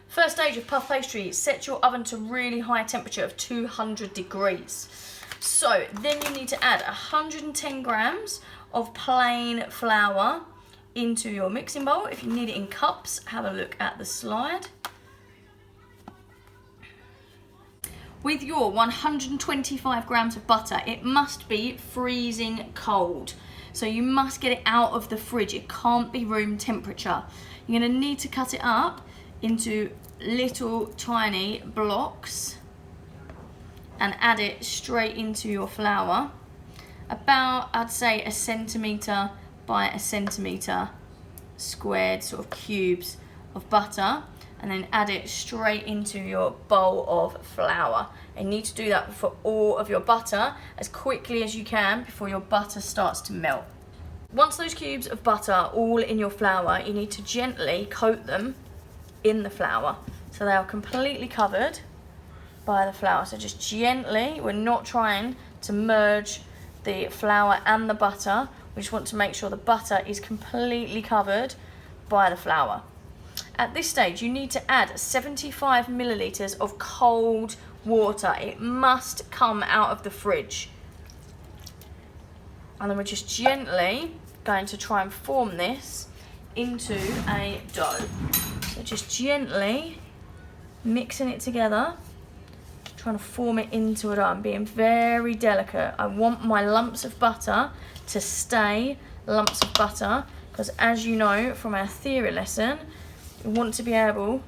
First stage of puff pastry, set your oven to really high temperature of 200 degrees. So then you need to add 110 grams of plain flour into your mixing bowl. If you need it in cups, have a look at the slide. With your 125 grams of butter, it must be freezing cold. So you must get it out of the fridge. It can't be room temperature. You're going to need to cut it up into little tiny blocks and add it straight into your flour. About, I'd say, 1 centimetre by 1 centimetre squared sort of cubes of butter, and then add it straight into your bowl of flour. And you need to do that for all of your butter as quickly as you can before your butter starts to melt. Once those cubes of butter are all in your flour, you need to gently coat them in the flour so they are completely covered by the flour. So just gently, we're not trying to merge the flour and the butter. We just want to make sure the butter is completely covered by the flour. At this stage, you need to add 75 millilitres of cold water. It must come out of the fridge. And then we're just gently going to try and form this into a dough. So just gently mixing it together, trying to form it into a dough. I'm being very delicate. I want my lumps of butter to stay lumps of butter, because as you know from our theory lesson, you want to be able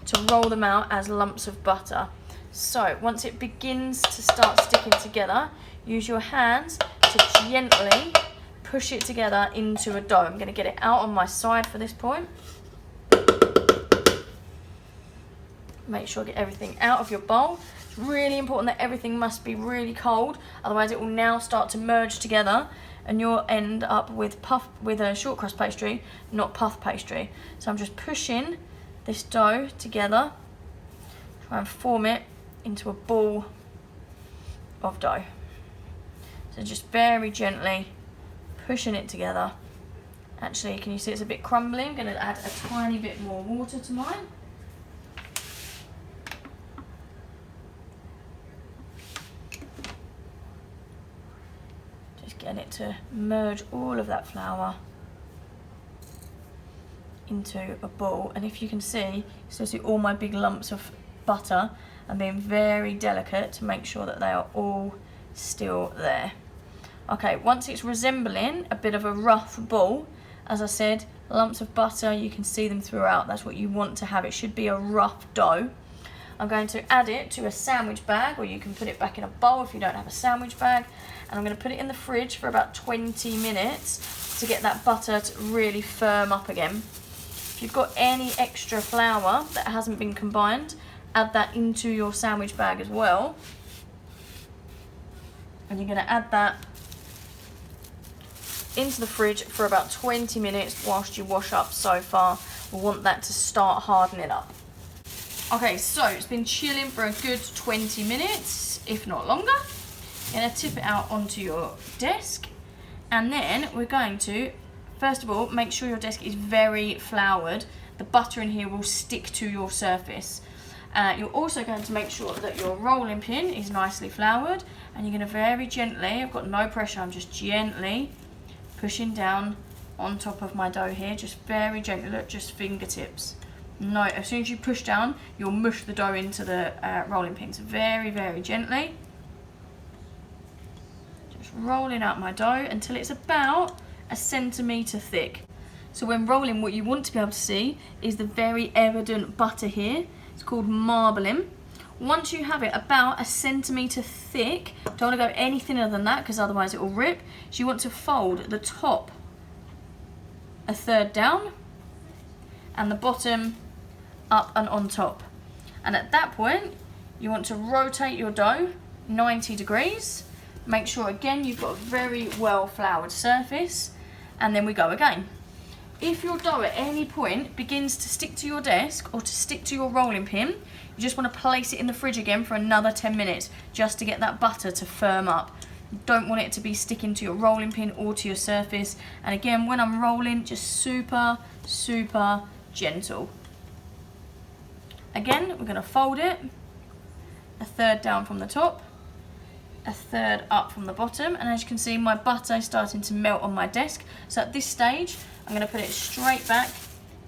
to roll them out as lumps of butter. So once it begins to start sticking together, use your hands to gently push it together into a dough. I'm going to get it out on my side for this point. Make sure to get everything out of your bowl. It's really important that everything must be really cold, otherwise it will now start to merge together and you'll end up with a short crust pastry, not puff pastry. So I'm just pushing this dough together, try and form it into a ball of dough. So just very gently pushing it together. Actually, can you see it's a bit crumbly? I'm going to add a tiny bit more water to mine. Just getting it to merge all of that flour into a ball. And if you can see, still see all my big lumps of butter. I'm being very delicate to make sure that they are all still there. Okay, once it's resembling a bit of a rough ball, as I said, lumps of butter, you can see them throughout. That's what you want to have. It should be a rough dough. I'm going to add it to a sandwich bag, or you can put it back in a bowl if you don't have a sandwich bag. And I'm going to put it in the fridge for about 20 minutes to get that butter to really firm up again. If you've got any extra flour that hasn't been combined, add that into your sandwich bag as well. And you're going to add that into the fridge for about 20 minutes whilst you wash up. So far, we want that to start hardening up. Okay, so it's been chilling for a good 20 minutes, if not longer. You're going to tip it out onto your desk, and then we're going to, first of all, make sure your desk is very floured. The butter in here will stick to your surface. You're also going to make sure that your rolling pin is nicely floured, and you're going to very gently, I've got no pressure, I'm just gently pushing down on top of my dough here, just very gently, look, just fingertips. No, as soon as you push down, you'll mush the dough into the rolling pin. So very, very gently. Just rolling out my dough until it's about 1 centimetre thick. So when rolling, what you want to be able to see is the very evident butter here. It's called marbling. Once you have it about 1 centimetre thick, don't want to go any thinner than that because otherwise it will rip. So you want to fold the top 1/3 down and the bottom up and on top. And at that point, you want to rotate your dough 90 degrees. Make sure again you've got a very well floured surface, and then we go again. If your dough at any point begins to stick to your desk or to stick to your rolling pin, you just want to place it in the fridge again for another 10 minutes just to get that butter to firm up. You don't want it to be sticking to your rolling pin or to your surface. And again, when I'm rolling, just super, super gentle. Again, we're going to fold it, a third down from the top, a third up from the bottom, and as you can see, my butter is starting to melt on my desk. So at this stage, I'm going to put it straight back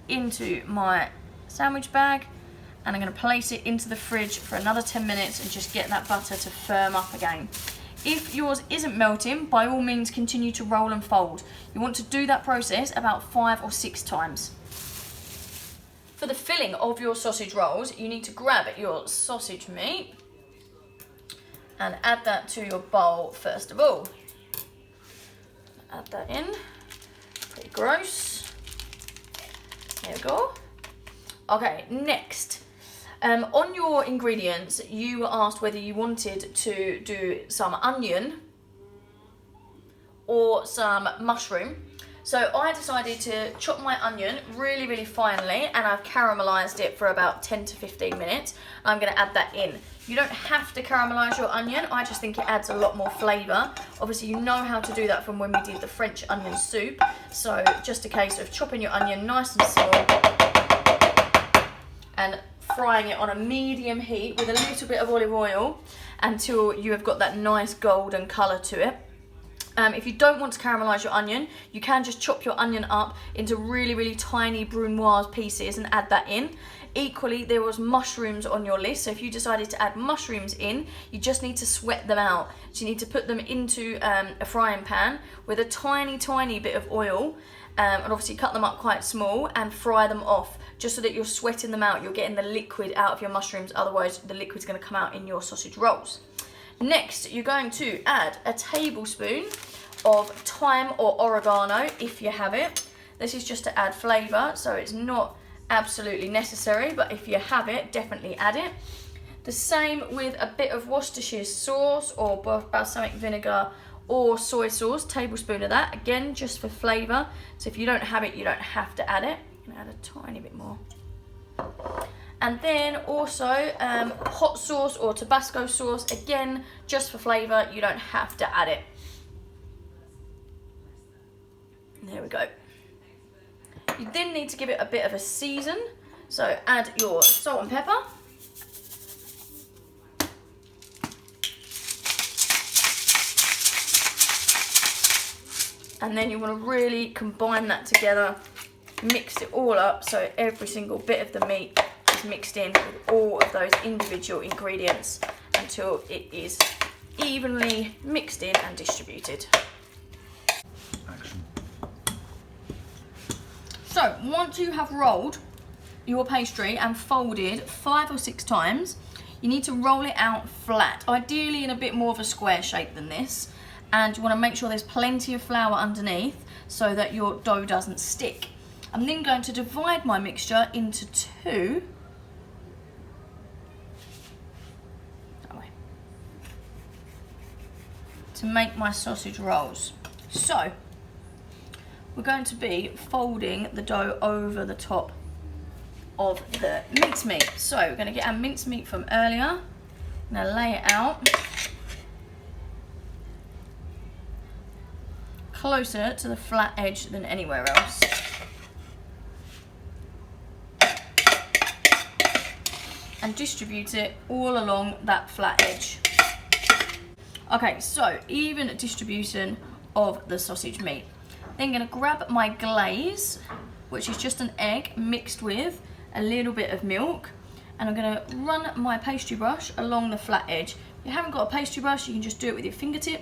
into my sandwich bag, and I'm going to place it into the fridge for another 10 minutes and just get that butter to firm up again. If yours isn't melting, by all means continue to roll and fold. You want to do that process about 5 or 6 times. For the filling of your sausage rolls, you need to grab your sausage meat and add that to your bowl first of all. Add that in, pretty gross. There we go. Okay, next. On your ingredients, you were asked whether you wanted to do some onion or some mushroom. So I decided to chop my onion really, really finely, and I've caramelized it for about 10 to 15 minutes. I'm going to add that in. You don't have to caramelize your onion. I just think it adds a lot more flavor. Obviously, you know how to do that from when we did the French onion soup. So just a case of chopping your onion nice and small and frying it on a medium heat with a little bit of olive oil until you have got that nice golden color to it. If you don't want to caramelize your onion, you can just chop your onion up into really, really tiny brunoise pieces and add that in. Equally, there was mushrooms on your list, so if you decided to add mushrooms in, you just need to sweat them out. So you need to put them into a frying pan with a tiny, tiny bit of oil, and obviously cut them up quite small and fry them off, just so that you're sweating them out, you're getting the liquid out of your mushrooms, otherwise the liquid's going to come out in your sausage rolls. Next, you're going to add a tablespoon of thyme or oregano if you have it. This is just to add flavour, so it's not absolutely necessary, but if you have it, definitely add it. The same with a bit of Worcestershire sauce or balsamic vinegar or soy sauce, tablespoon of that, again just for flavour. So if you don't have it, you don't have to add it. You can add a tiny bit more. And then also hot sauce or Tabasco sauce, again just for flavour, you don't have to add it. There we go. You then need to give it a bit of a season, so add your salt and pepper. And then you want to really combine that together, mix it all up so every single bit of the meat is mixed in with all of those individual ingredients until it is evenly mixed in and distributed. So once you have rolled your pastry and folded 5 or 6 times, you need to roll it out flat, ideally in a bit more of a square shape than this. And you want to make sure there's plenty of flour underneath so that your dough doesn't stick. I'm then going to divide my mixture into 2. That way. To make my sausage rolls. So, we're going to be folding the dough over the top of the mincemeat. So, we're going to get our mincemeat from earlier. I'm going to lay it out closer to the flat edge than anywhere else. And distribute it all along that flat edge. Okay, so even distribution of the sausage meat. Then I'm going to grab my glaze, which is just an egg mixed with a little bit of milk, and I'm going to run my pastry brush along the flat edge. If you haven't got a pastry brush, you can just do it with your fingertip.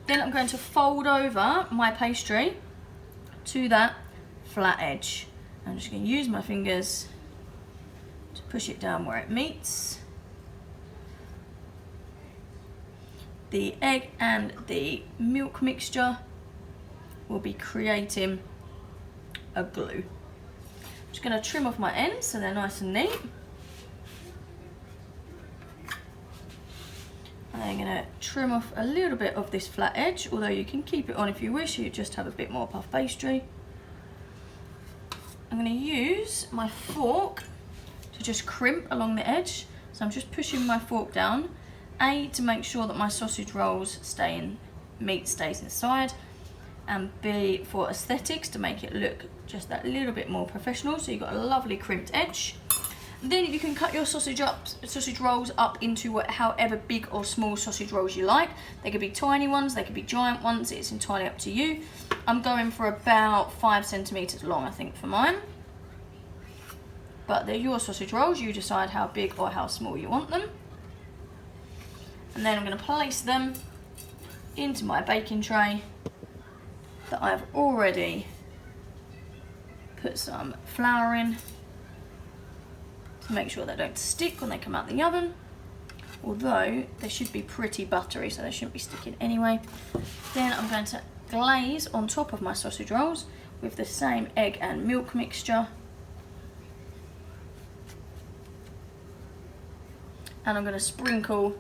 Then I'm going to fold over my pastry to that flat edge. I'm just going to use my fingers to push it down where it meets. The egg and the milk mixture will be creating a glue. I'm just going to trim off my ends so they're nice and neat. And I'm going to trim off a little bit of this flat edge, although you can keep it on if you wish, you just have a bit more puff pastry. I'm going to use my fork to just crimp along the edge. So I'm just pushing my fork down, A, to make sure that my sausage rolls stay in, meat stays inside, and B, for aesthetics, to make it look just that little bit more professional. So you've got a lovely crimped edge. Then you can cut your sausage rolls up into however big or small sausage rolls you like. They could be tiny ones, they could be giant ones, it's entirely up to you. I'm going for about 5 centimeters long, I think, for mine. But they're your sausage rolls, you decide how big or how small you want them. And then I'm going to place them into my baking tray that I've already put some flour in to make sure they don't stick when they come out the oven. Although they should be pretty buttery, so they shouldn't be sticking anyway. Then I'm going to glaze on top of my sausage rolls with the same egg and milk mixture. And I'm going to sprinkle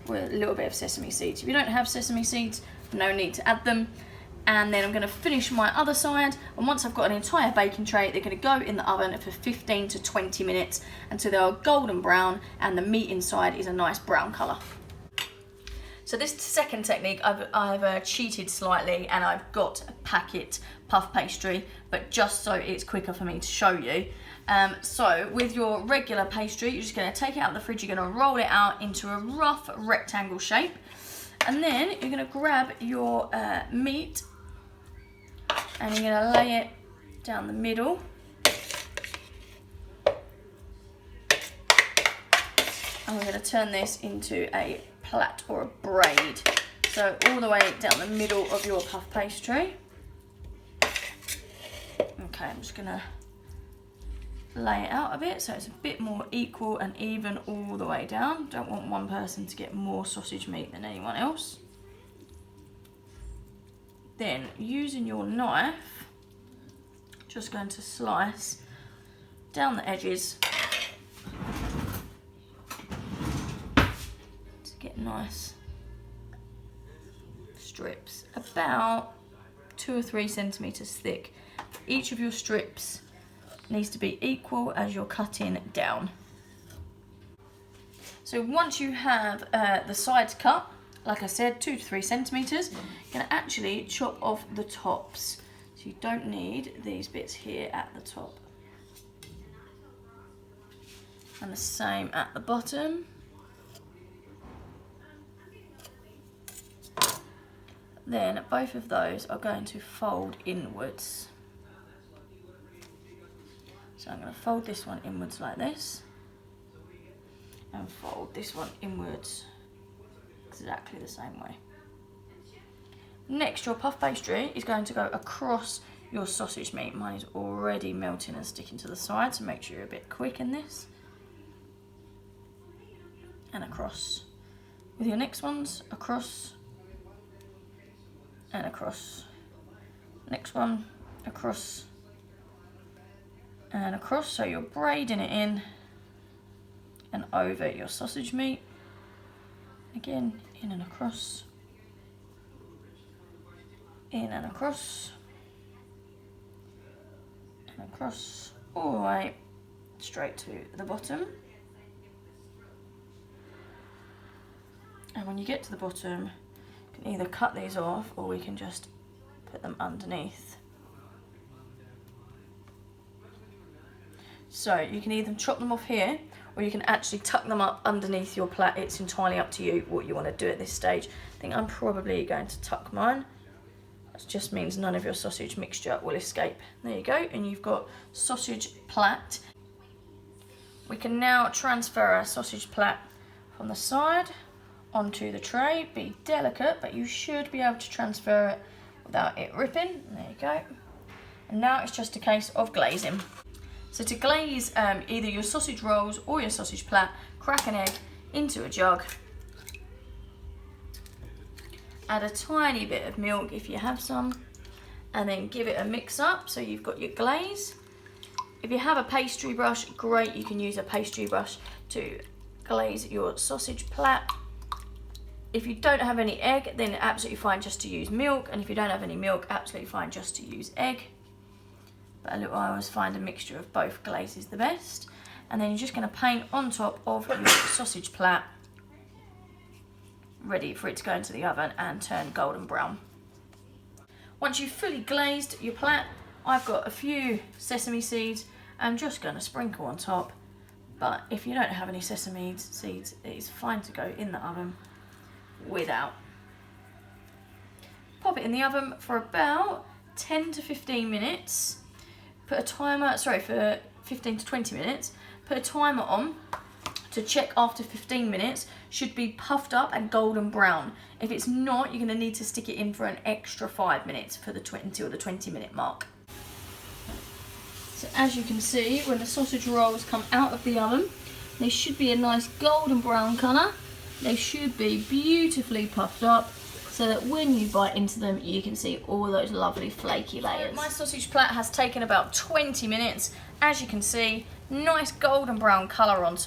with a little bit of sesame seeds. If you don't have sesame seeds, no need to add them. And then I'm going to finish my other side, and once I've got an entire baking tray, they're going to go in the oven for 15 to 20 minutes until they're golden brown and the meat inside is a nice brown colour. So this second technique, I've cheated slightly, and I've got a packet puff pastry, but just so it's quicker for me to show you. So with your regular pastry, you're just going to take it out of the fridge, you're going to roll it out into a rough rectangle shape, and then you're going to grab your meat and you're going to lay it down the middle. And we're going to turn this into a plait or a braid. So all the way down the middle of your puff pastry. Okay, I'm just going to lay it out a bit so it's a bit more equal and even all the way down. Don't want one person to get more sausage meat than anyone else. Then, using your knife, just going to slice down the edges to get nice strips, about 2 or 3 centimeters thick. Each of your strips needs to be equal as you're cutting down. So once you have the sides cut, like I said, 2 to 3 centimeters, you're going to actually chop off the tops. So you don't need these bits here at the top. And the same at the bottom. Then both of those are going to fold inwards. So I'm going to fold this one inwards like this, and fold this one inwards exactly the same way. Next, your puff pastry is going to go across your sausage meat. Mine is already melting and sticking to the side, so make sure you're a bit quick in this. And across. With your next ones, across and across. Next one, across and across, so you're braiding it in and over your sausage meat. Again, in and across, in and across, and across, all the way straight to the bottom. And when you get to the bottom, you can either cut these off or we can just put them underneath. So you can either chop them off here, or you can actually tuck them up underneath your plait. It's entirely up to you what you want to do at this stage. I think I'm probably going to tuck mine. That just means none of your sausage mixture will escape. There you go, and you've got sausage plait. We can now transfer our sausage plait from the side onto the tray. Be delicate, but you should be able to transfer it without it ripping. There you go. And now it's just a case of glazing. So to glaze either your sausage rolls or your sausage plait, crack an egg into a jug. Add a tiny bit of milk if you have some, and then give it a mix up so you've got your glaze. If you have a pastry brush, great, you can use a pastry brush to glaze your sausage plait. If you don't have any egg, then absolutely fine just to use milk, and if you don't have any milk, absolutely fine just to use egg. But I always find a mixture of both glazes the best. And then you're just going to paint on top of your sausage plait, ready for it to go into the oven and turn golden brown. Once you've fully glazed your plait, I've got a few sesame seeds I'm just going to sprinkle on top, but if you don't have any sesame seeds, it's fine to go in the oven without. Pop it in the oven for about 10 to 15 minutes. Put a timer, for 15 to 20 minutes. Put a timer on to check after 15 minutes. Should be puffed up and golden brown. If it's not, you're going to need to stick it in for an extra 5 minutes for until the 20-minute mark. So as you can see, when the sausage rolls come out of the oven, they should be a nice golden brown colour. They should be beautifully puffed up, so that when you bite into them, you can see all those lovely flaky layers. My sausage plat has taken about 20 minutes. As you can see, nice golden brown colour on top.